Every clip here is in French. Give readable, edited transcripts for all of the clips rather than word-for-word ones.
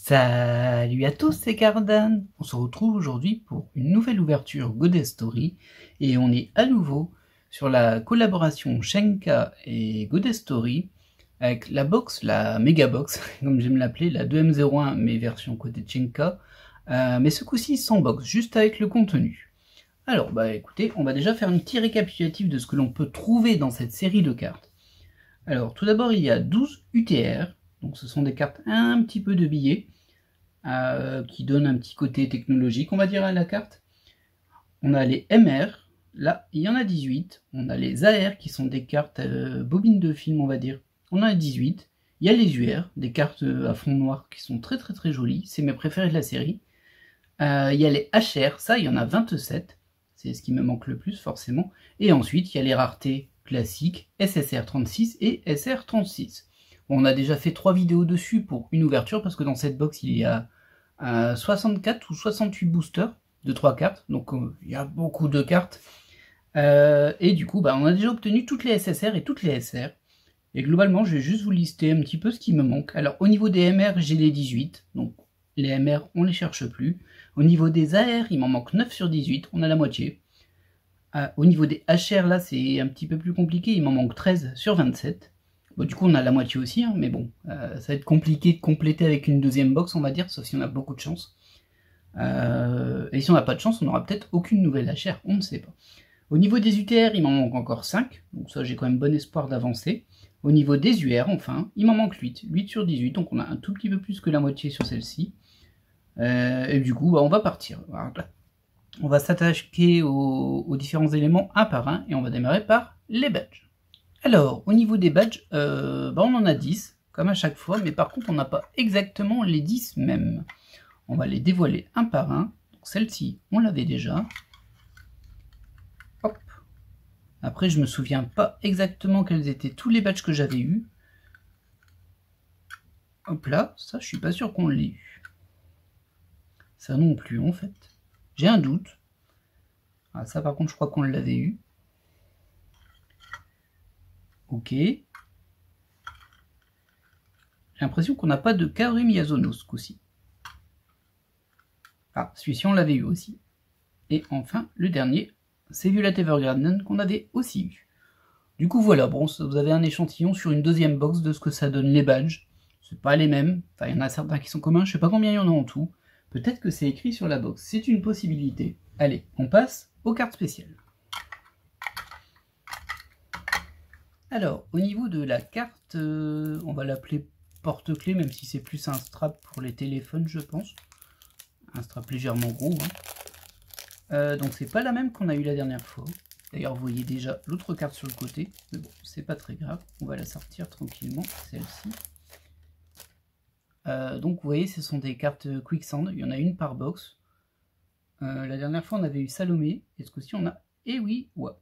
Salut à tous, c'est Cardan. On se retrouve aujourd'hui pour une nouvelle ouverture Goddess Story et on est à nouveau sur la collaboration Shenka et Goddess Story avec la box, la méga box, comme j'aime l'appeler, la 2M01 mais version côté Shenka, mais ce coup-ci sans box, juste avec le contenu. Alors bah écoutez, on va déjà faire un petit récapitulatif de ce que l'on peut trouver dans cette série de cartes. Alors tout d'abord il y a 12 UTR, donc ce sont des cartes un petit peu de billets, qui donnent un petit côté technologique on va dire à la carte. On a les MR, là il y en a 18, on a les AR qui sont des cartes bobines de film on va dire, on en a 18, il y a les UR, des cartes à fond noir qui sont très très très jolies, c'est mes préférés de la série. Il y a les HR, ça il y en a 27, c'est ce qui me manque le plus forcément, et ensuite il y a les raretés classiques SSR 36 et SR 36. Bon, on a déjà fait 3 vidéos dessus pour une ouverture parce que dans cette box il y a 64 ou 68 boosters de 3 cartes, donc il y a beaucoup de cartes, et du coup bah, on a déjà obtenu toutes les SSR et toutes les SR, et globalement je vais juste vous lister un petit peu ce qui me manque. Alors au niveau des MR j'ai les 18, donc les MR on les cherche plus. Au niveau des AR il m'en manque 9 sur 18, on a la moitié. Au niveau des HR là c'est un petit peu plus compliqué, il m'en manque 13 sur 27. Bon, du coup on a la moitié aussi, hein, mais bon, ça va être compliqué de compléter avec une deuxième box on va dire, sauf si on a beaucoup de chance. Et si on n'a pas de chance, on n'aura peut-être aucune nouvelle HR, on ne sait pas. Au niveau des UTR, il m'en manque encore 5, donc ça j'ai quand même bon espoir d'avancer. Au niveau des UR, enfin, il m'en manque 8, 8 sur 18, donc on a un tout petit peu plus que la moitié sur celle-ci. Et du coup, bah, on va partir. On va s'attaquer aux différents éléments un par un, et on va démarrer par les badges. Alors, au niveau des badges, bah, on en a 10, comme à chaque fois, mais par contre on n'a pas exactement les 10 mêmes. On va les dévoiler un par un. Celle-ci, on l'avait déjà. Hop. Après, je me souviens pas exactement quels étaient tous les badges que j'avais eus. Hop là, ça, je suis pas sûr qu'on l'ait eu. Ça non plus, en fait. J'ai un doute. Ah, ça, par contre, je crois qu'on l'avait eu. Ok. J'ai l'impression qu'on n'a pas de Kaori Miyazono ce coup-ci. Ah, celui-ci, on l'avait eu aussi. Et enfin, le dernier, c'est Violet Evergarden qu'on avait aussi eu. Du coup voilà, bon, vous avez un échantillon sur une deuxième box de ce que ça donne les badges. C'est pas les mêmes, enfin il y en a certains qui sont communs, je sais pas combien il y en a en tout. Peut-être que c'est écrit sur la box, c'est une possibilité. Allez, on passe aux cartes spéciales. Alors, au niveau de la carte, on va l'appeler porte-clés, même si c'est plus un strap pour les téléphones, je pense. Un strap légèrement gros. Hein. Donc c'est pas la même qu'on a eu la dernière fois. D'ailleurs, vous voyez déjà l'autre carte sur le côté, mais bon, c'est pas très grave, on va la sortir tranquillement, celle-ci. Donc vous voyez, ce sont des cartes Quicksand, il y en a une par box. La dernière fois, on avait eu Salomé, et ce coup-ci, on a Ewiwa,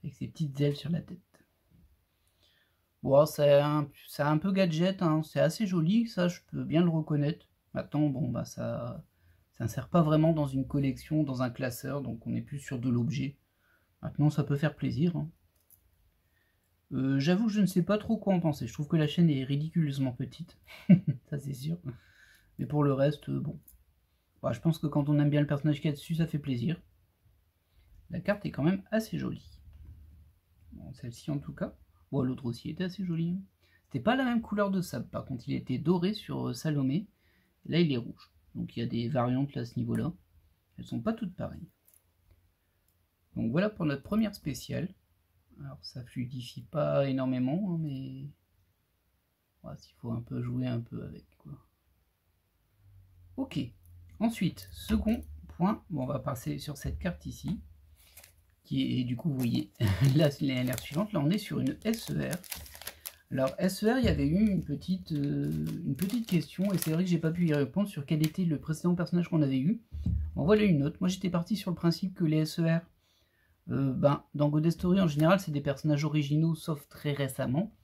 avec ses petites ailes sur la tête. Bon, c'est un peu gadget, hein. C'est assez joli, ça, je peux bien le reconnaître. Maintenant, bon, bah ça n'insère pas vraiment dans une collection, dans un classeur, donc on est plus sur de l'objet. Maintenant, ça peut faire plaisir. Hein. J'avoue que je ne sais pas trop quoi en penser. Je trouve que la chaîne est ridiculeusement petite. Ça, c'est sûr. Mais pour le reste, bon. Bah, je pense que quand on aime bien le personnage qu'il y a dessus, ça fait plaisir. La carte est quand même assez jolie. Bon, celle-ci en tout cas. Bon, l'autre aussi était assez jolie. Hein. C'était pas la même couleur de sable. Par contre, il était doré sur Salomé. Là, il est rouge. Donc il y a des variantes là, à ce niveau-là. Elles sont pas toutes pareilles. Donc voilà pour notre première spéciale. Alors ça fluidifie pas énormément, hein, mais ouais, s'il faut un peu jouer un peu avec quoi. Ok. Ensuite, second point, bon, on va passer sur cette carte ici, qui est du coup, vous voyez, là l'ère suivante, là on est sur une SER. Alors SER, il y avait eu une petite question, et c'est vrai que j'ai pas pu y répondre sur quel était le précédent personnage qu'on avait eu. Bon, voilà une note. Moi j'étais parti sur le principe que les SER, dans Goddess Story en général, c'est des personnages originaux, sauf très récemment.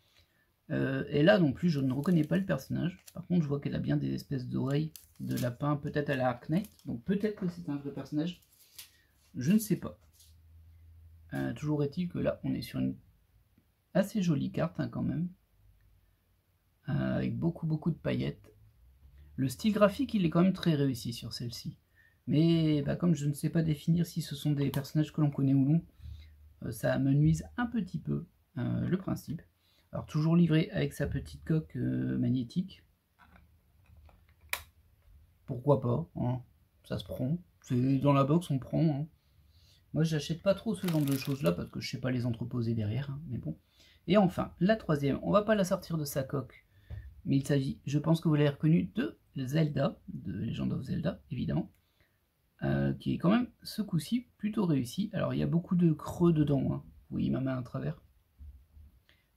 Et là non plus, je ne reconnais pas le personnage. Par contre, je vois qu'elle a bien des espèces d'oreilles de lapin, peut-être à la Arknight. Donc peut-être que c'est un vrai personnage. Je ne sais pas. Toujours est-il que là, on est sur une assez jolie carte hein, quand même. Avec beaucoup de paillettes. Le style graphique, il est quand même très réussi sur celle-ci. Mais bah, comme je ne sais pas définir si ce sont des personnages que l'on connaît ou non, ça me nuise un petit peu le principe. Alors toujours livré avec sa petite coque magnétique. Pourquoi pas, hein, ça se prend. C'est dans la box, on prend. Hein. Moi, j'achète pas trop ce genre de choses-là parce que je sais pas les entreposer derrière, hein, mais bon. Et enfin, la troisième, on va pas la sortir de sa coque, mais il s'agit, je pense que vous l'avez reconnu, de Zelda, de Legend of Zelda, évidemment, qui est quand même, ce coup-ci, plutôt réussi. Alors, il y a beaucoup de creux dedans, hein. Vous voyez ma main à travers.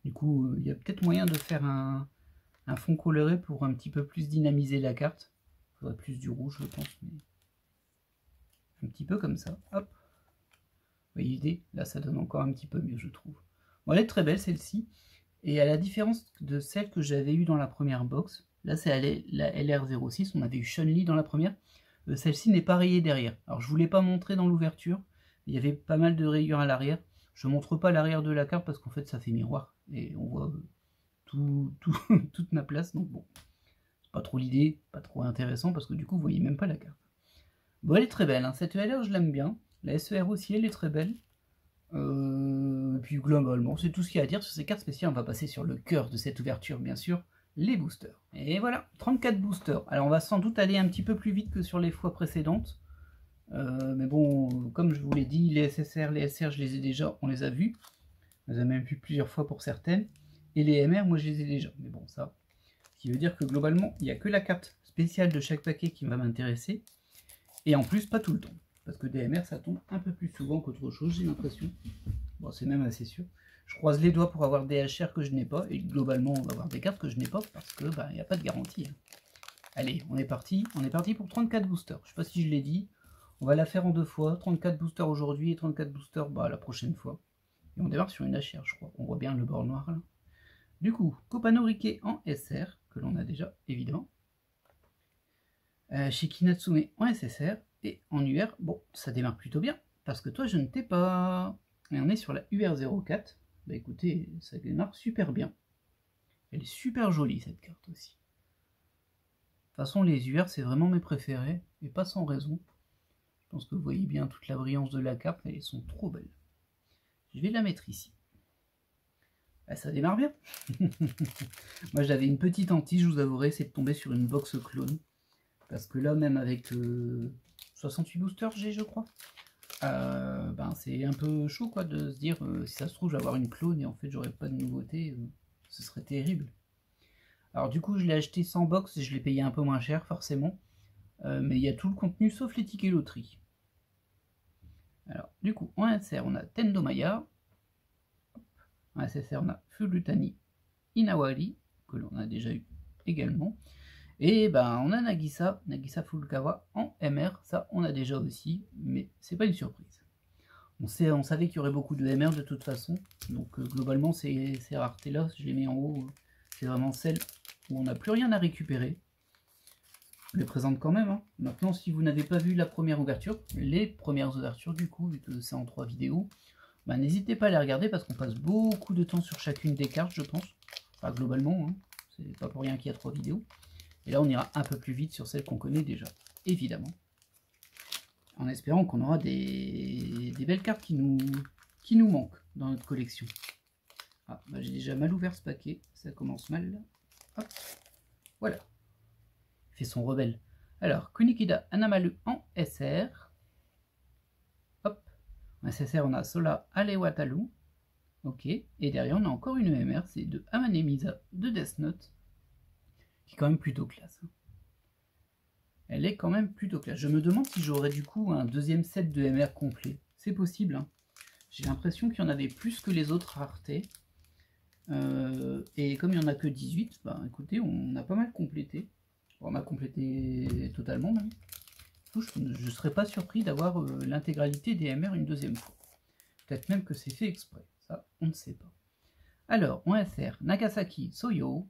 Du coup, il y a peut-être moyen de faire un fond coloré pour un petit peu plus dynamiser la carte. Il faudrait plus du rouge, je pense, mais un petit peu comme ça, hop. Vous voyez l'idée? Là, ça donne encore un petit peu mieux, je trouve. Bon, elle est très belle, celle-ci. Et à la différence de celle que j'avais eue dans la première box, là, c'est la LR06. On avait eu Chun-Li dans la première. Celle-ci n'est pas rayée derrière. Alors, je ne vous l'ai pas montré dans l'ouverture. Il y avait pas mal de rayures à l'arrière. Je ne montre pas l'arrière de la carte parce qu'en fait, ça fait miroir. Et on voit toute ma place. Donc, bon, c'est pas trop l'idée, pas trop intéressant parce que du coup, vous voyez même pas la carte. Bon, elle est très belle. Hein. Cette LR, je l'aime bien. La SER aussi, elle est très belle. Et puis globalement, c'est tout ce qu'il y a à dire sur ces cartes spéciales. On va passer sur le cœur de cette ouverture, bien sûr, les boosters. Et voilà, 34 boosters. Alors on va sans doute aller un petit peu plus vite que sur les fois précédentes. Mais bon, comme je vous l'ai dit, les SSR, les SR, je les ai déjà, on les a vus. On les a même vus plusieurs fois pour certaines. Et les MR, moi je les ai déjà. Mais bon, ça, ce qui veut dire que globalement, il n'y a que la carte spéciale de chaque paquet qui va m'intéresser. Et en plus, pas tout le temps. Parce que DMR, ça tombe un peu plus souvent qu'autre chose, j'ai l'impression. Bon, c'est même assez sûr. Je croise les doigts pour avoir des HR que je n'ai pas, et globalement, on va avoir des cartes que je n'ai pas, parce que bah, n'y a pas de garantie. Hein. Allez, on est parti pour 34 boosters. Je sais pas si je l'ai dit, on va la faire en 2 fois, 34 boosters aujourd'hui et 34 boosters bah, la prochaine fois. Et on démarre sur une HR, je crois. On voit bien le bord noir là. Du coup, Copano Riquet en SR, que l'on a déjà, évidemment. Shiki Natsume en SSR. Et en UR, bon, ça démarre plutôt bien, parce que toi, je ne t'ai pas. Et on est sur la UR04. Bah écoutez, ça démarre super bien. Elle est super jolie, cette carte aussi. De toute façon, les UR, c'est vraiment mes préférés, et pas sans raison. Je pense que vous voyez bien toute la brillance de la carte, elles sont trop belles. Je vais la mettre ici. Bah, ça démarre bien. Moi, j'avais une petite hantise, je vous avouerai, c'est de tomber sur une box clone. Parce que là, même avec 68 boosters, je crois, ben, c'est un peu chaud quoi, de se dire si ça se trouve, je vais avoir une clone et en fait, j'aurai pas de nouveauté. Ce serait terrible. Alors, du coup, je l'ai acheté sans box et je l'ai payé un peu moins cher, forcément. Mais il y a tout le contenu sauf les tickets loterie. Alors, du coup, en SR, on a Tendo Maya. En SSR, on a Fulutani Inawari, que l'on a déjà eu également. Et ben on a Nagisa Furukawa en MR, ça on a déjà aussi, mais c'est pas une surprise. On savait qu'il y aurait beaucoup de MR de toute façon, donc globalement ces raretés-là, je les mets en haut, c'est vraiment celles où on n'a plus rien à récupérer. Je les présente quand même. Hein. Maintenant, si vous n'avez pas vu la première ouverture, les premières ouvertures du coup, vu que c'est en 3 vidéos, ben, n'hésitez pas à les regarder parce qu'on passe beaucoup de temps sur chacune des cartes, je pense. Enfin, globalement, hein. C'est pas pour rien qu'il y a 3 vidéos. Et là, on ira un peu plus vite sur celles qu'on connaît déjà, évidemment. En espérant qu'on aura des belles cartes qui nous manquent dans notre collection. Ah, bah j'ai déjà mal ouvert ce paquet, ça commence mal là. Hop, voilà. Il fait son rebelle. Alors, Kunikida Anamalu en SR. Hop, en SSR, on a Sola Alewatalu. Ok, et derrière, on a encore une EMR, c'est de Amanemisa de Death Note. Qui est quand même plutôt classe. Elle est quand même plutôt classe. Je me demande si j'aurais du coup un deuxième set de MR complet. C'est possible. Hein. J'ai l'impression qu'il y en avait plus que les autres raretés. Et comme il n'y en a que 18, bah écoutez, on a pas mal complété. On a complété totalement même. Je ne serais pas surpris d'avoir l'intégralité des MR une deuxième fois. Peut-être même que c'est fait exprès. Ça, on ne sait pas. Alors, on va faire Nagasaki Soyo.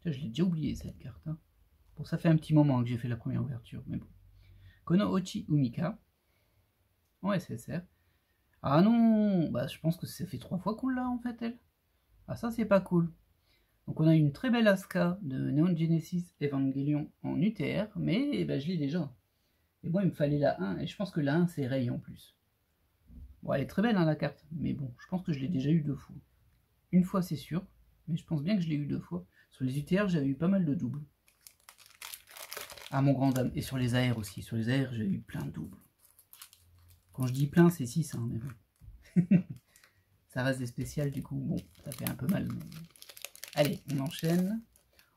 Je l'ai déjà oublié cette carte. Hein. Bon, ça fait un petit moment que j'ai fait la première ouverture, mais bon. Konohachi Umika en SSR. Ah non, bah je pense que ça fait 3 fois qu'on l'a en fait elle. Ah ça c'est pas cool. Donc on a une très belle Asuka de Neon Genesis Evangelion en UTR, mais je l'ai déjà. Et bon, il me fallait la 1, et je pense que la 1 c'est Rei en plus. Bon, elle est très belle hein, la carte, mais bon, je pense que je l'ai déjà eu 2 fois. Une fois c'est sûr, mais je pense bien que je l'ai eu 2 fois. Sur les UTR, j'avais eu pas mal de doubles. Ah mon grand dame, et sur les AR aussi. Sur les AR, j'ai eu plein de doubles. Quand je dis plein, c'est 6, hein, mais bon. Ça reste des spéciales, du coup, bon, ça fait un peu mal. Mais... Allez, on enchaîne.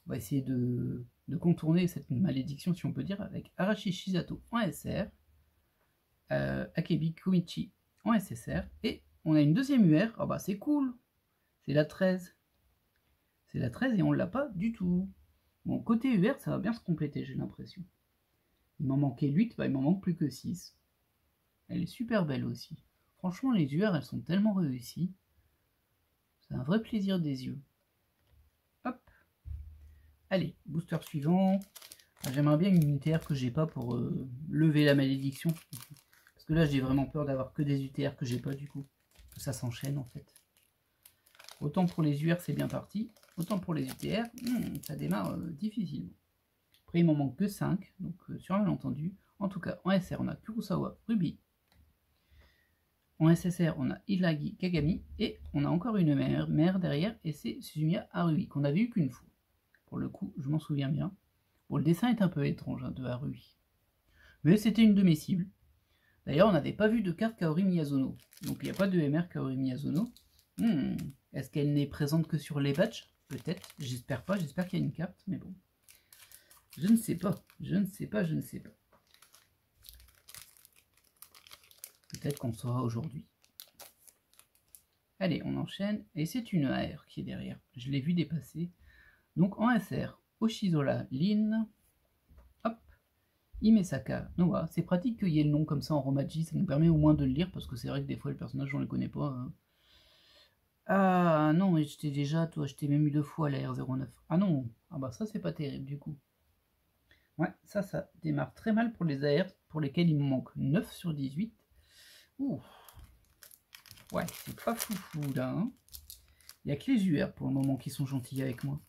On va essayer de contourner cette malédiction, si on peut dire, avec Arashi Shizato en SR, Akebi Komichi en SSR, et on a une deuxième UR. Oh bah c'est cool, c'est la 13. C'est la 13 et on l'a pas du tout. Bon, côté UR, ça va bien se compléter, j'ai l'impression. Il m'en manquait 8, il m'en manque plus que 6. Elle est super belle aussi. Franchement, les UR, elles sont tellement réussies. C'est un vrai plaisir des yeux. Hop. Allez, booster suivant. J'aimerais bien une UTR que j'ai pas pour lever la malédiction. Parce que là, j'ai vraiment peur d'avoir que des UTR que j'ai pas du coup. Que ça s'enchaîne en fait. Autant pour les UR, c'est bien parti. Autant pour les UTR, ça démarre difficilement. Après, il m'en manque que 5. Donc, sur un malentendu. En tout cas, en SR, on a Kurosawa, Ruby. En SSR, on a Ilagi Kagami. Et on a encore une mère derrière. Et c'est Suzumiya Haruhi, qu'on avait eu qu'une fois. Pour le coup, je m'en souviens bien. Bon, le dessin est un peu étrange hein, de Haruhi. Mais c'était une de mes cibles. D'ailleurs, on n'avait pas vu de carte Kaori Miyazono. Donc il n'y a pas de MR Kaori Miyazono. Est-ce qu'elle n'est présente que sur les badges? Peut-être. J'espère pas. J'espère qu'il y a une carte. Mais bon. Je ne sais pas. Je ne sais pas. Je ne sais pas. Peut-être qu'on saura aujourd'hui. Allez, on enchaîne. Et c'est une AR qui est derrière. Je l'ai vu dépasser. Donc en SR, Oshizola Lin. Hop. Imesaka Noah. C'est pratique qu'il y ait le nom comme ça en Romaji. Ça nous permet au moins de le lire. Parce que c'est vrai que des fois, les personnages, on les connaît pas. Hein. Ah non, mais je t'ai déjà, toi, je t'ai même eu 2 fois la R09. Ah non, ah bah ça c'est pas terrible du coup. Ouais, ça démarre très mal pour les AR, pour lesquels il me manque 9 sur 18. Ouh. Ouais, c'est pas foufou là. Hein. Il n'y a que les UR pour le moment qui sont gentils avec moi.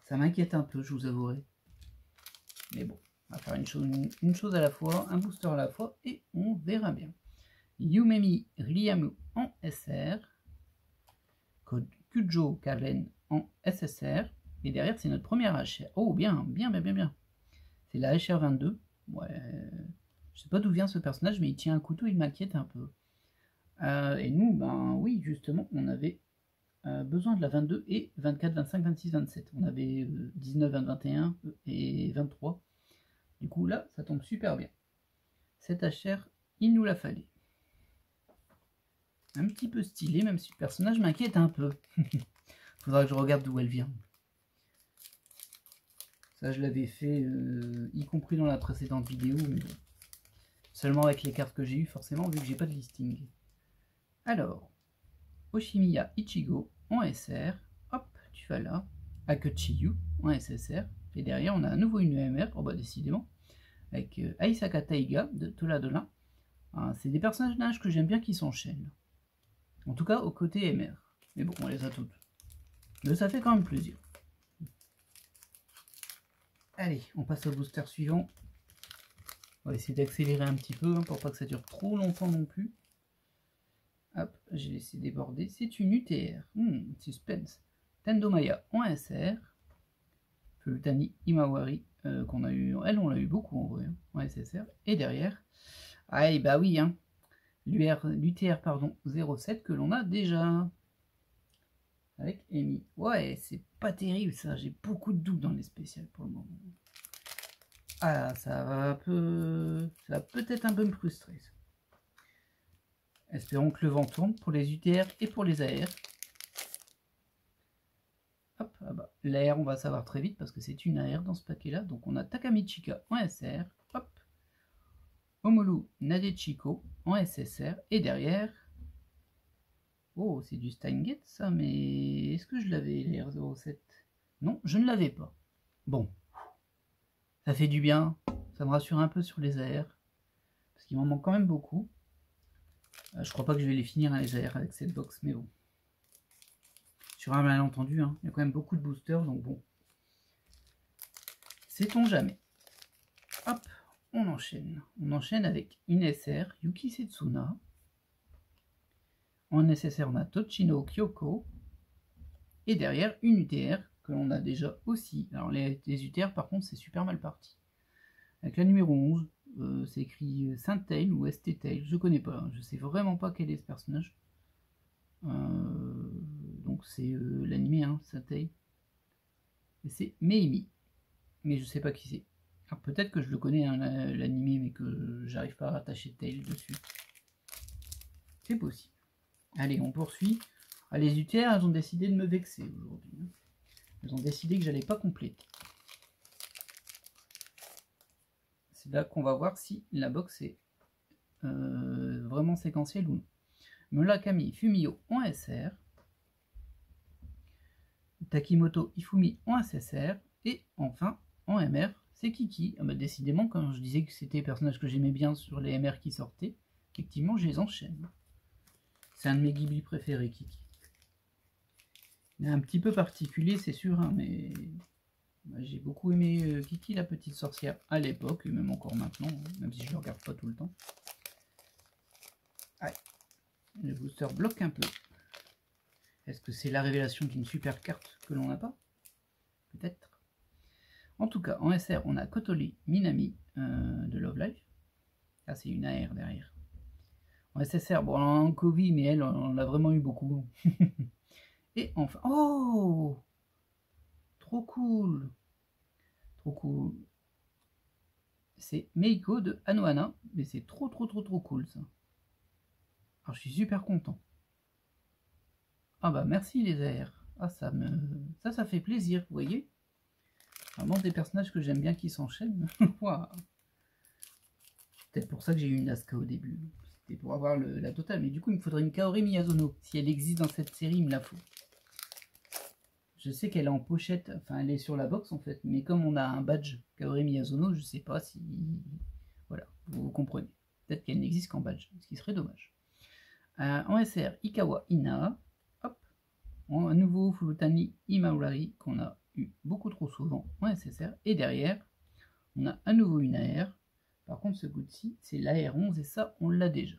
Ça m'inquiète un peu, je vous avouerai. Mais bon, on va faire une chose à la fois, un booster à la fois, et on verra bien. Yumemi Ryamu en SR. Code Kujo Karen en SSR. Et derrière, c'est notre première HR. Oh, bien. C'est la HR22. Ouais. Je sais pas d'où vient ce personnage, mais il tient un couteau, il m'inquiète un peu. Et nous, oui, justement, on avait besoin de la 22 et 24, 25, 26, 27. On avait 19, 20, 21 et 23. Du coup, là, ça tombe super bien. Cette HR, il nous la fallait. Un petit peu stylé, même si le personnage m'inquiète un peu. Faudra que je regarde d'où elle vient. Ça, je l'avais fait, y compris dans la précédente vidéo, mais seulement avec les cartes que j'ai eues, forcément, vu que j'ai pas de listing. Alors, Oshimiya Ichigo en SR. Hop, tu vas là. Akechiyu en SSR. Et derrière, on a à nouveau une EMR, oh bah décidément, avec Aisaka Taiga de Toladona. C'est des personnages que j'aime bien qui s'enchaînent. En tout cas, au côté MR. Mais bon, on les a toutes. Mais ça fait quand même plaisir. Allez, on passe au booster suivant. On va essayer d'accélérer un petit peu, hein, pour pas que ça dure trop longtemps non plus. Hop, j'ai laissé déborder. C'est une UTR. Suspense. Tendomaya en SR. Fulutani Imawari, qu'on a eu. Elle, on l'a eu beaucoup en vrai, hein, en SSR. Et derrière. Ah, bah oui, hein. L'UTR, pardon, 07 que l'on a déjà. Avec Amy. Ouais, c'est pas terrible ça. J'ai beaucoup de doutes dans les spéciales pour le moment. Ah, ça va peut-être un peu me frustrer. Ça. Espérons que le vent tourne pour les UTR et pour les AR. Hop, ah bah, l'AR, on va savoir très vite parce que c'est une AR dans ce paquet-là. Donc on a Takamichika en SR. Hop. Omolu Nadechiko en SSR. Et derrière... Oh, c'est du Steingate ça, mais est-ce que je l'avais, les R07? Non, je ne l'avais pas. Bon, ça fait du bien, ça me rassure un peu sur les AR, parce qu'il m'en manque quand même beaucoup. Je crois pas que je vais les finir, hein, les AR avec cette box, mais bon. Sur un malentendu, hein. Il y a quand même beaucoup de boosters, donc bon. Sait-on jamais. Hop, on enchaîne. On enchaîne avec une SR, Yuki Setsuna. En SSR, on a Tochino Kyoko. Et derrière, une UTR que l'on a déjà aussi. Alors les UTR, par contre, c'est super mal parti. Avec la numéro 11, c'est écrit Saint-Tail ou ST-Tail, je connais pas. Je sais vraiment pas quel est ce personnage. Donc c'est l'animé, hein, Saint-Tail. Et c'est Meimi. Mais je sais pas qui c'est. Alors peut-être que je le connais, hein, l'animé, mais que j'arrive pas à rattacher Tail dessus. C'est possible. Allez, on poursuit. Ah, les UTR, elles ont décidé de me vexer aujourd'hui. Elles ont décidé que j'allais pas compléter. C'est là qu'on va voir si la box est vraiment séquentielle ou non. Murakami Fumio en SR. Takimoto Ifumi en SSR. Et enfin, en MR, c'est Kiki. Ah bah, décidément, quand je disais que c'était les personnages que j'aimais bien sur les MR qui sortaient, effectivement, je les enchaîne. C'est un de mes Ghibli préférés, Kiki. Il est un petit peu particulier, c'est sûr, hein, mais j'ai beaucoup aimé Kiki, la petite sorcière, à l'époque, et même encore maintenant, hein, même si je ne le regarde pas tout le temps. Allez, le booster bloque un peu. Est-ce que c'est la révélation d'une super carte que l'on n'a pas? Peut-être. En tout cas, en SR, on a Kotori Minami de Love Live. Ah, c'est une AR derrière. En SSR, bon, on a un Kovi, mais elle, on l'a vraiment eu beaucoup. Et enfin... Oh! Trop cool! Trop cool. C'est Meiko de Anohana, mais c'est trop cool, ça. Alors, je suis super content. Ah bah, merci les AR. Ah, ça fait plaisir, vous voyez? Vraiment des personnages que j'aime bien qui s'enchaînent. Waouh! Peut-être pour ça que j'ai eu une Asuka au début. C'était pour avoir la totale. Mais du coup, il me faudrait une Kaori Miyazono. Si elle existe dans cette série, il me la faut. Je sais qu'elle est en pochette. Enfin, elle est sur la box, en fait. Mais comme on a un badge Kaori Miyazono, je sais pas si... Voilà, vous comprenez. Peut-être qu'elle n'existe qu'en badge, ce qui serait dommage. En SR, Ikawa Ina. Hop. À nouveau, Furutani Imaurari, qu'on a eu beaucoup trop souvent en SSR. Et derrière, on a à nouveau une AR. Par contre, ce coup-ci, c'est l'AR11 et ça, on l'a déjà.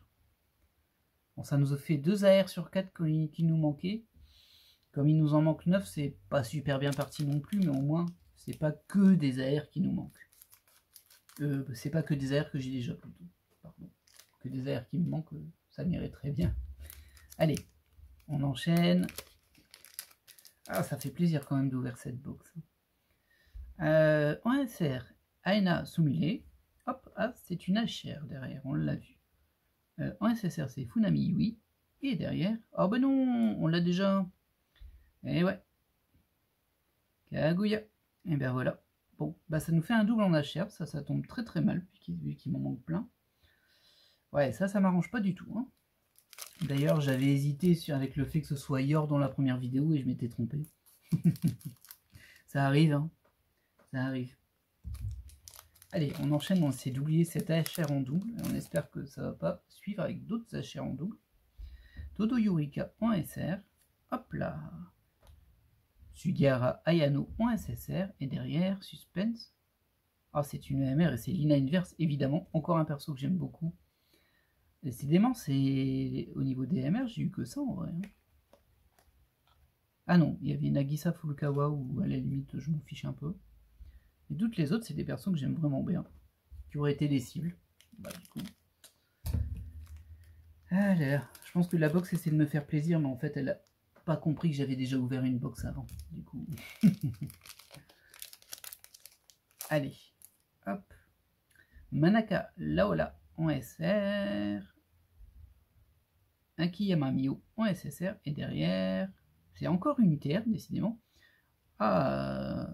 Bon, ça nous a fait 2 AR sur 4 qui nous manquaient. Comme il nous en manque 9, c'est pas super bien parti non plus, mais au moins, c'est pas que des AR qui nous manquent. C'est pas que des AR que j'ai déjà plutôt. Pardon. Que des AR qui me manquent, ça m'irait très bien. Allez, on enchaîne. Ah, ça fait plaisir quand même d'ouvrir cette box. En SR, Aena Sumile. Hop, ah, c'est une HR derrière, on l'a vu. En SSR, c'est Funami Yui. Et derrière, oh ben non, on l'a déjà. Et ouais. Kaguya. Et ben voilà. Bon, bah ça nous fait un double en HR, ça tombe très mal, vu qu'il m'en manque plein. Ouais, ça m'arrange pas du tout. Hein. D'ailleurs, j'avais hésité avec le fait que ce soit Yor dans la première vidéo et je m'étais trompé. Ça arrive, hein. Ça arrive. Allez, on enchaîne, on essaie d'oublier cette HR en double. Et on espère que ça va pas suivre avec d'autres HR en double. Todo Yurika en SR. Hop là. Sugihara Ayano en SSR. Et derrière, Suspense. Ah, c'est une EMR et c'est Lina Inverse, évidemment. Encore un perso que j'aime beaucoup. Décidément, c'est au niveau des MR, j'ai eu que ça en vrai. Ah non, il y avait Nagisa Furukawa où à la limite je m'en fiche un peu. Et toutes les autres, c'est des personnes que j'aime vraiment bien, qui auraient été des cibles. Bah du coup. Ah là là, je pense que la box essaie de me faire plaisir, mais en fait elle a pas compris que j'avais déjà ouvert une box avant. Du coup. Allez, hop. Manaka Laola en SR. Akiyama Mio en SSR. Et derrière, c'est encore une UTR, décidément. Ah,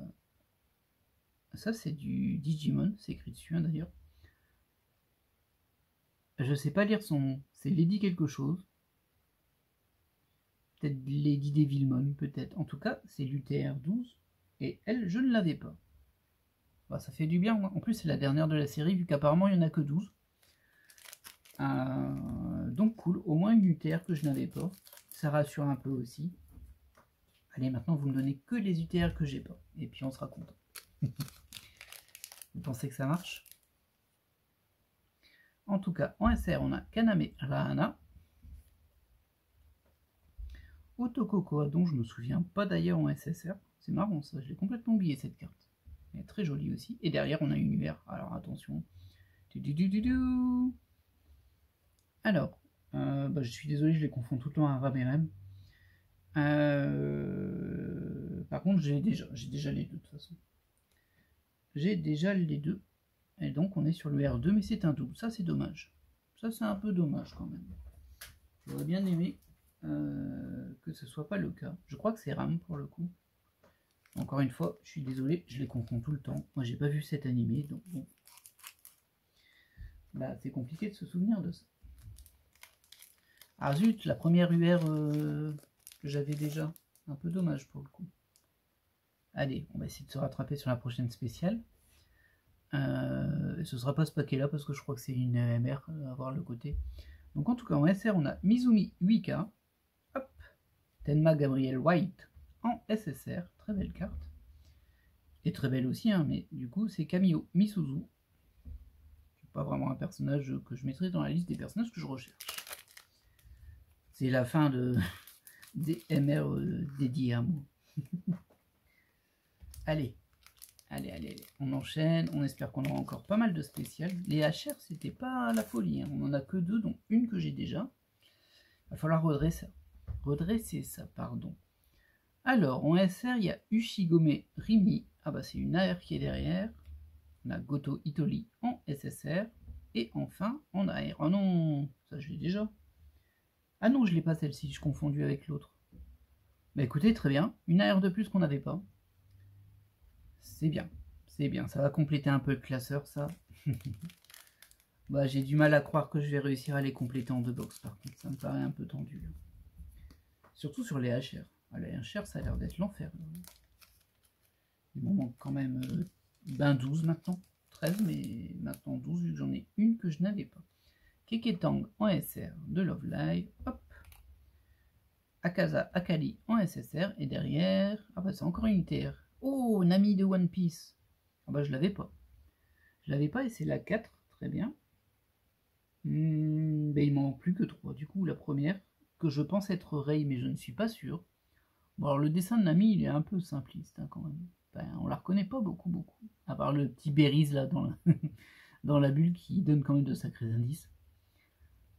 ça c'est du Digimon, c'est écrit dessus hein, d'ailleurs. Je sais pas lire son nom, c'est Lady quelque chose. Peut-être Lady Devilmon, peut-être. En tout cas, c'est l'UTR 12. Et elle, je ne l'avais pas. Bah, ça fait du bien. En plus, c'est la dernière de la série, vu qu'apparemment, il n'y en a que 12. Donc cool, au moins une UTR que je n'avais pas. Ça rassure un peu aussi. Allez, maintenant vous me donnez que les UTR que j'ai pas. Et puis on sera content. Vous pensez que ça marche? En tout cas, en SR, on a Kaname Rahana. Otokokoa, dont je me souviens pas d'ailleurs en SSR. C'est marrant ça, je l'ai complètement oublié cette carte. Elle est très jolie aussi. Et derrière, on a une UR. Alors attention. Alors, je suis désolé, je les confonds tout le temps à Ramerem. Par contre, j'ai déjà les deux de toute façon. J'ai déjà les deux. Et donc, on est sur le R2, mais c'est un double. Ça, c'est dommage. Ça, c'est un peu dommage quand même. J'aurais bien aimé que ce soit pas le cas. Je crois que c'est Ram pour le coup. Encore une fois, je suis désolé, je les confonds tout le temps. Moi, j'ai pas vu cet animé, donc bon. Bah, c'est compliqué de se souvenir de ça. Ah zut, la première UR que j'avais déjà. Un peu dommage pour le coup. Allez, on va essayer de se rattraper sur la prochaine spéciale. Ce sera pas ce paquet là parce que je crois que c'est une MR à voir le côté. Donc en tout cas en SR on a Mizumi Uika, hop, Tenma Gabriel White en SSR, très belle carte. Et très belle aussi, hein, mais du coup c'est Kamio Misuzu. C'est pas vraiment un personnage que je mettrai dans la liste des personnages que je recherche. C'est la fin des MR dédiés à moi. Allez, on enchaîne, on espère qu'on aura encore pas mal de spéciales. Les HR, c'était pas la folie, hein. On en a que deux, dont une que j'ai déjà. Il va falloir redresser ça, pardon. Alors, en SR, il y a Ushigome Rimi, ah bah c'est une AR qui est derrière. On a Goto Itori en SSR, et enfin, en AR. Oh non, ça je l'ai déjà. Ah non, je l'ai pas celle-ci, je confondu avec l'autre. Bah écoutez, très bien, une AR de plus qu'on n'avait pas. C'est bien, ça va compléter un peu le classeur, ça. Bah, j'ai du mal à croire que je vais réussir à les compléter en deux box, par contre, ça me paraît un peu tendu. Surtout sur les HR. Ah, les HR, ça a l'air d'être l'enfer. Il m'en manque quand même 12 maintenant. 13, mais maintenant 12, vu que j'en ai une que je n'avais pas. Keketang en SR de Love Live, hop. Akaza Akali en SSR, et derrière, ah bah c'est encore une UTR. Oh, Nami de One Piece. Ah bah je l'avais pas. Je l'avais pas et c'est la 4, très bien. Ben, il m'en manque plus que 3. Du coup, la première, que je pense être Rei, mais je ne suis pas sûr. Bon, alors le dessin de Nami, il est un peu simpliste hein, quand même. Ben, on la reconnaît pas beaucoup. À part le petit Berries là dans la, dans la bulle qui donne quand même de sacrés indices.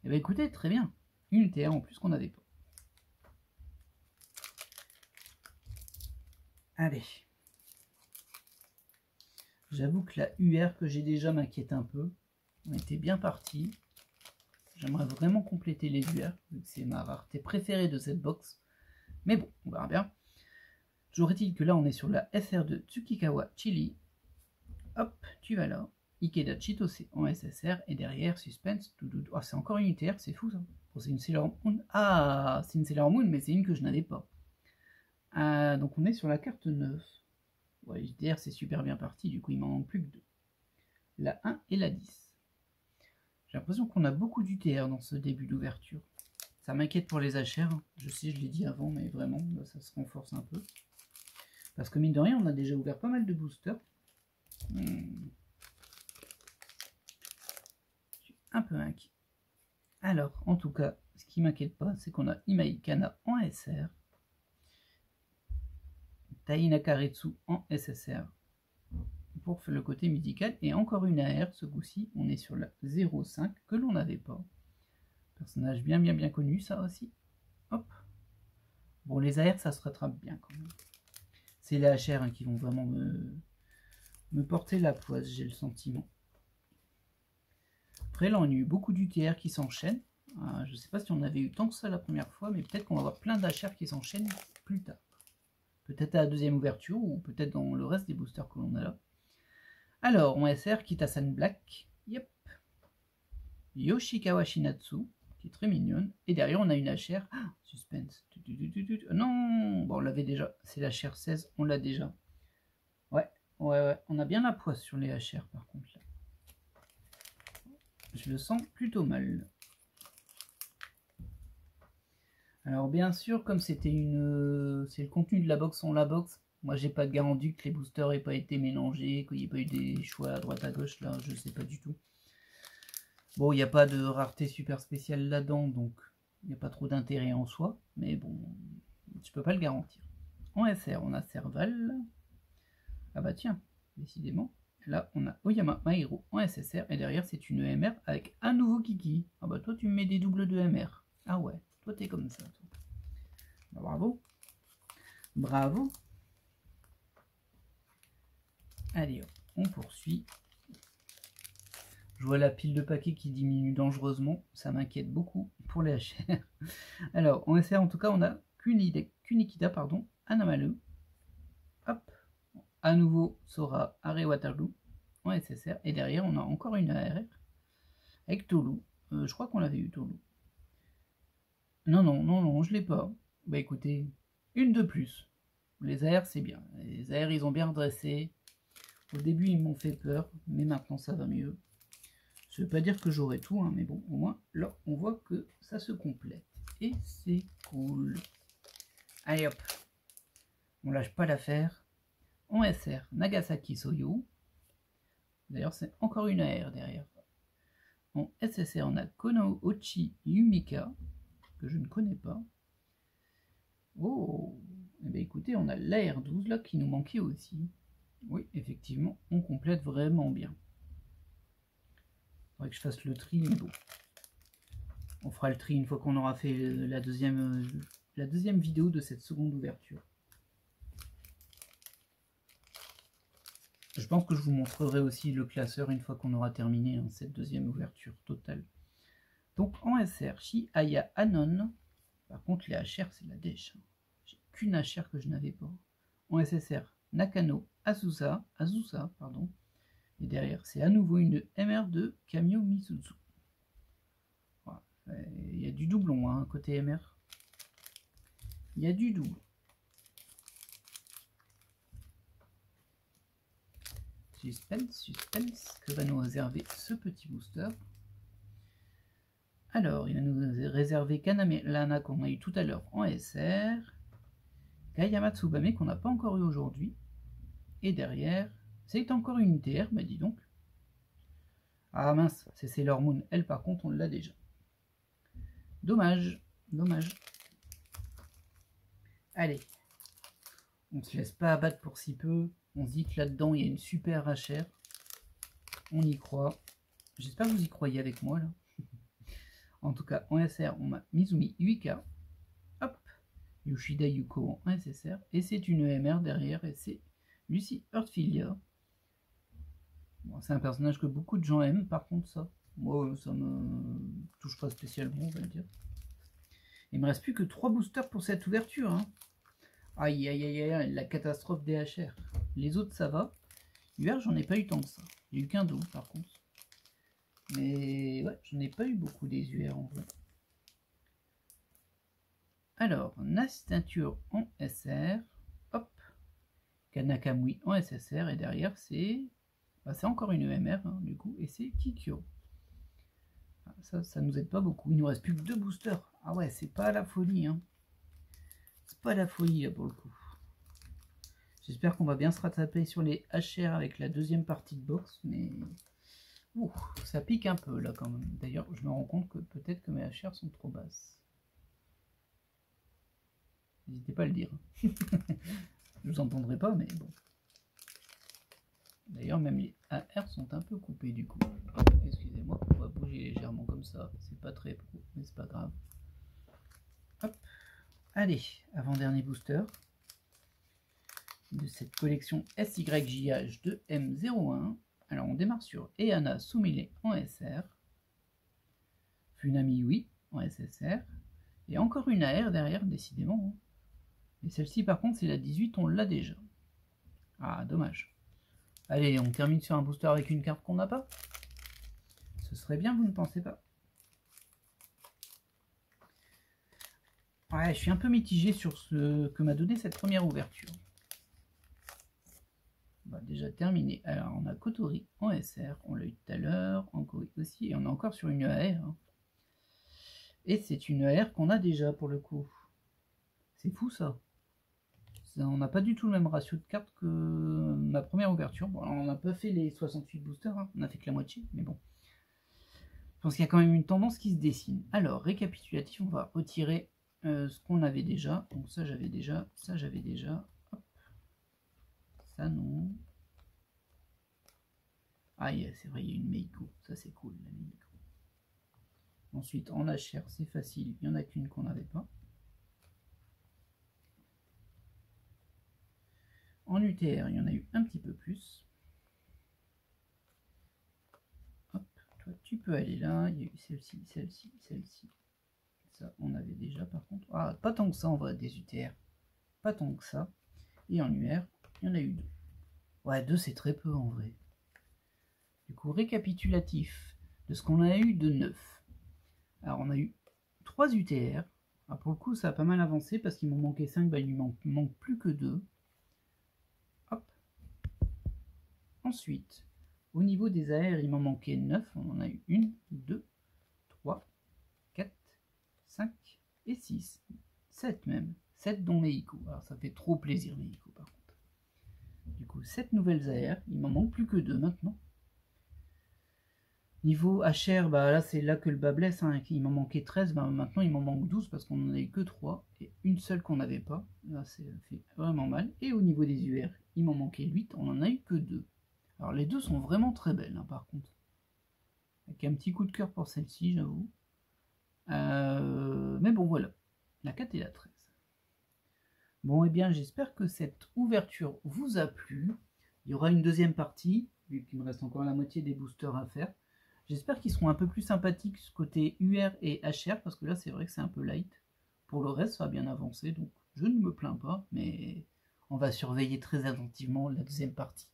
Et ben écoutez, très bien. Une UTR en plus qu'on n'avait pas. Allez. J'avoue que la UR que j'ai déjà m'inquiète un peu. On était bien parti. J'aimerais vraiment compléter les UR, vu que c'est ma rareté préférée de cette box. Mais bon, on verra bien. Toujours est-il que là, on est sur la SR de Tsukikawa Chili. Hop, tu vas là. Ikeda Chitose en SSR. Et derrière, Suspense. Oh, c'est encore une UTR, c'est fou ça. Bon, c'est une Sailor Moon. Ah, c'est une Sailor Moon, mais c'est une que je n'avais pas. Donc on est sur la carte 9. Ouais, UTR, c'est super bien parti. Du coup, il m'en manque plus que 2. La 1 et la 10. J'ai l'impression qu'on a beaucoup d'UTR dans ce début d'ouverture. Ça m'inquiète pour les HR. Je sais, je l'ai dit avant, mais vraiment, là, ça se renforce un peu. Parce que mine de rien, on a déjà ouvert pas mal de boosters. Je suis un peu inquiet. Alors, en tout cas, ce qui m'inquiète pas, c'est qu'on a Imai Kana en SR. Tai Nakaretsu en SSR. Pour le côté musical. Et encore une AR, ce coup-ci, on est sur la 05 que l'on n'avait pas. Personnage bien connu, ça aussi. Hop. Bon, les AR, ça se rattrape bien quand même. C'est les HR hein, qui vont vraiment me porter la poisse, j'ai le sentiment. Après, là, on a eu beaucoup d'UTR qui s'enchaînent. Je ne sais pas si on avait eu tant que ça la première fois, mais peut-être qu'on va avoir plein d'HR qui s'enchaînent plus tard. Peut-être à la deuxième ouverture, ou peut-être dans le reste des boosters que l'on a là. Alors, on SR Kitasan Black. Yep. Yoshikawa Shinatsu, qui est très mignonne. Et derrière, on a une HR. Ah, suspense. Non, bon, on l'avait déjà. C'est la HR 16, on l'a déjà. Ouais. On a bien la poisse sur les HR, par contre. Là. Je le sens plutôt mal. Alors bien sûr, comme c'était c'est le contenu de la box sans la box, moi j'ai pas de garantie que les boosters aient pas été mélangés, qu'il n'y ait pas eu des choix à droite à gauche, là je sais pas du tout. Bon, il n'y a pas de rareté super spéciale là-dedans, donc il n'y a pas trop d'intérêt en soi, mais bon, je peux pas le garantir. En SR, on a Serval. Ah bah tiens, décidément. Là, on a Oyama Mahiro en SSR, et derrière, c'est une EMR avec un nouveau Kiki. Ah bah toi, tu me mets des doubles de MR. Ah ouais, toi, t'es comme ça. Toi. Bah, bravo. Bravo. Allez, hop, on poursuit. Je vois la pile de paquets qui diminue dangereusement. Ça m'inquiète beaucoup pour les HR. Alors, en SR, en tout cas, on a Kunikida, pardon, Anamalu. Hop. À nouveau, Sora, Are Waterloo en SSR. Et derrière, on a encore une AR avec Tolu. Je crois qu'on l'avait eu, Tolu. Non, je l'ai pas. Bah écoutez, une de plus. Les AR, c'est bien. Les AR, ils ont bien redressé. Au début, ils m'ont fait peur, mais maintenant, ça va mieux. Ça veut pas dire que j'aurai tout, hein, mais bon, au moins, là, on voit que ça se complète. Et c'est cool. Allez hop. On lâche pas l'affaire. En SR, Nagasaki Soyu. D'ailleurs, c'est encore une AR derrière. En SSR, on a Kono Ochi Yumika, que je ne connais pas. Oh, eh bien écoutez, on a l'AR12 là qui nous manquait aussi. Oui, effectivement, on complète vraiment bien. Il faudrait que je fasse le tri, mais bon. On fera le tri une fois qu'on aura fait la deuxième vidéo de cette seconde ouverture. Je pense que je vous montrerai aussi le classeur une fois qu'on aura terminé hein, cette deuxième ouverture totale. Donc en SR, Aya Anon. Par contre, les HR, c'est la dèche. J'ai qu'une HR que je n'avais pas. En SSR, Nakano Azusa, pardon. Et derrière, c'est à nouveau une MR de Kamio Misuzu. Voilà. Il y a du doublon hein, côté MR. Il y a du doublon. Suspense, que va nous réserver ce petit booster. Alors, il va nous réserver Kaname Lana qu'on a eu tout à l'heure en SR. Kayama Tsubame qu'on n'a pas encore eu aujourd'hui. Et derrière, c'est encore une TR, bah dis donc. Ah mince, c'est Sailor Moon. Elle par contre, on l'a déjà. Dommage, dommage. Allez, on se laisse pas abattre pour si peu. On se dit que là-dedans, il y a une super HR. On y croit. J'espère que vous y croyez avec moi, là. En tout cas, en SR, on a Mizumi Yuika. Hop. Yoshida Yuko en SSR. Et c'est une EMR derrière. Et c'est Lucy Earthfilia. Bon, c'est un personnage que beaucoup de gens aiment. Par contre, ça, moi, ça me touche pas spécialement, on va le dire. Il me reste plus que 3 boosters pour cette ouverture. Hein. Aïe, aïe, aïe, aïe, la catastrophe des HR. Les autres, ça va. UR, j'en ai pas eu tant que ça. Il n'y a eu qu'un double, par contre. Mais ouais, je n'ai pas eu beaucoup des UR en vrai. Alors, Nas Teinture en SR. Hop. Kanakamui en SSR. Et derrière, c'est encore une EMR, hein, du coup. Et c'est Kikyo. Ça nous aide pas beaucoup. Il nous reste plus que 2 boosters. Ah ouais, c'est pas la folie. Hein. C'est pas la folie, là, pour le coup. J'espère qu'on va bien se rattraper sur les HR avec la deuxième partie de box. Mais... ouh, ça pique un peu, là, quand même. D'ailleurs, je me rends compte que peut-être que mes HR sont trop basses. N'hésitez pas à le dire. Je vous entendrai pas, mais bon. D'ailleurs, même les AR sont un peu coupés, du coup. Excusez-moi, on va bouger légèrement comme ça. C'est pas très pro, mais c'est pas grave. Hop. Allez, avant-dernier booster de cette collection SYJH de M01. Alors, on démarre sur Eana Sumile en SR. Funami Yui en SSR. Et encore une AR derrière, décidément. Et celle-ci, par contre, c'est la 18, on l'a déjà. Ah, dommage. Allez, on termine sur un booster avec une carte qu'on n'a pas. Ce serait bien, vous ne pensez pas? Ouais, je suis un peu mitigé sur ce que m'a donné cette première ouverture. On va déjà terminer. Alors, on a Kotori en SR, on l'a eu tout à l'heure, en Kori aussi, et on est encore sur une AR. Hein. Et c'est une AR qu'on a déjà pour le coup. C'est fou ça. On n'a pas du tout le même ratio de cartes que ma première ouverture. Bon, on n'a pas fait les 68 boosters, hein. On a fait que la moitié, mais bon. Je pense qu'il y a quand même une tendance qui se dessine. Alors, récapitulatif, on va retirer ce qu'on avait déjà. Donc ça j'avais déjà, ça j'avais déjà. Hop. Ça non. Ah yeah, c'est vrai, il y a une Meiko. Ça c'est cool, la Meiko. Ensuite, en HR, c'est facile. Il n'y en a qu'une qu'on n'avait pas. En UTR, il y en a eu un petit peu plus. Hop, toi tu peux aller là. Il y a eu celle-ci, celle-ci, celle-ci. Ça, on avait déjà par contre. Ah, pas tant que ça en vrai, des UTR. Pas tant que ça. Et en UR, il y en a eu 2. Ouais, 2 c'est très peu en vrai. Du coup, récapitulatif de ce qu'on a eu de neuf. Alors, on a eu 3 UTR. Alors, pour le coup, ça a pas mal avancé parce qu'il m'en manquait 5, bah, il ne manque plus que 2. Hop. Ensuite, au niveau des AR, il m'en manquait 9. On en a eu 1, 2, 3, 4, 5 et 6. 7 même. 7 dont Meiko. Alors, ça fait trop plaisir, Meiko, par contre. Du coup, 7 nouvelles AR. Il m'en manque plus que 2 maintenant. Niveau HR, bah là c'est là que le bas blesse, hein. Il m'en manquait 13, bah maintenant il m'en manque 12 parce qu'on n'en a eu que 3 et une seule qu'on n'avait pas. Là ça fait vraiment mal. Et au niveau des UR, il m'en manquait 8, on n'en a eu que 2. Alors les deux sont vraiment très belles, hein, par contre. Avec un petit coup de cœur pour celle-ci, j'avoue. Mais bon voilà, la 4 et la 13. Bon et bien j'espère que cette ouverture vous a plu. Il y aura une deuxième partie, vu qu'il me reste encore la moitié des boosters à faire. J'espère qu'ils seront un peu plus sympathiques ce côté UR et HR, parce que là c'est vrai que c'est un peu light. Pour le reste, ça a bien avancé, donc je ne me plains pas, mais on va surveiller très attentivement la deuxième partie.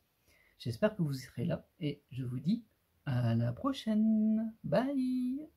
J'espère que vous serez là, et je vous dis à la prochaine. Bye!